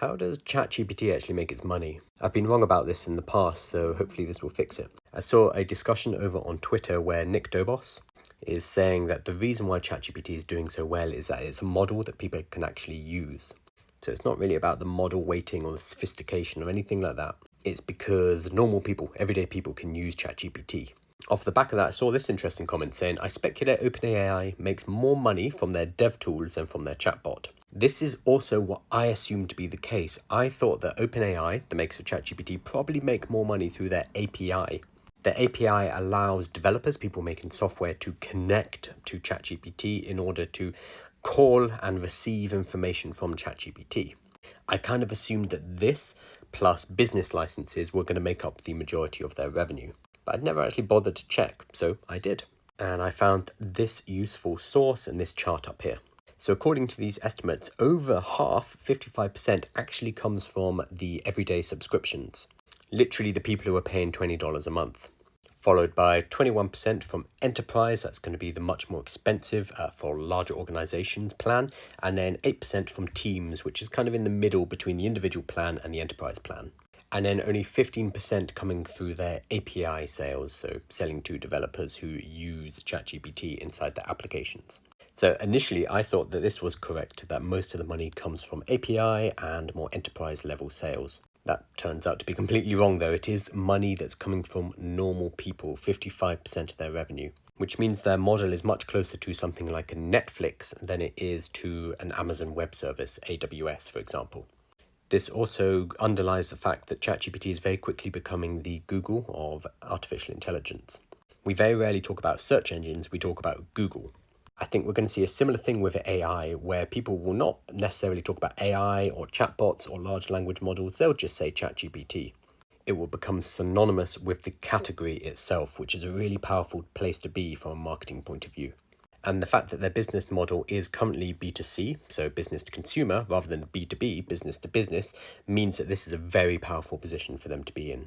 How does ChatGPT actually make its money? I've been wrong about this in the past, so hopefully this will fix it. I saw a discussion over on Twitter where Nick Dobos is saying that the reason why ChatGPT is doing so well is that it's a model that people can actually use. So it's not really about the model weighting or the sophistication or anything like that. It's because normal people, everyday people, can use ChatGPT. Off the back of that, I saw this interesting comment saying, I speculate OpenAI makes more money from their dev tools than from their chatbot. This is also what I assumed to be the case. I thought that OpenAI, the makers of ChatGPT, probably make more money through their API. The API allows developers, people making software, to connect to ChatGPT in order to call and receive information from ChatGPT. I kind of assumed that this plus business licenses were going to make up the majority of their revenue. But I'd never actually bothered to check, so I did. And I found this useful source in this chart up here. So according to these estimates, over half, 55%, actually comes from the everyday subscriptions. Literally the people who are paying $20 a month. Followed by 21% from enterprise, that's going to be the much more expensive for larger organizations plan. And then 8% from teams, which is kind of in the middle between the individual plan and the enterprise plan. And then only 15% coming through their API sales, so selling to developers who use ChatGPT inside their applications. So initially, I thought that this was correct, that most of the money comes from API and more enterprise level sales. That turns out to be completely wrong, though. It is money that's coming from normal people, 55% of their revenue, which means their model is much closer to something like a Netflix than it is to an Amazon Web Service, AWS, for example. This also underlies the fact that ChatGPT is very quickly becoming the Google of artificial intelligence. We very rarely talk about search engines, we talk about Google. I think we're going to see a similar thing with AI, where people will not necessarily talk about AI or chatbots or large language models, they'll just say ChatGPT. It will become synonymous with the category itself, which is a really powerful place to be from a marketing point of view. And the fact that their business model is currently B2C, so business to consumer, rather than B2B, business to business, means that this is a very powerful position for them to be in.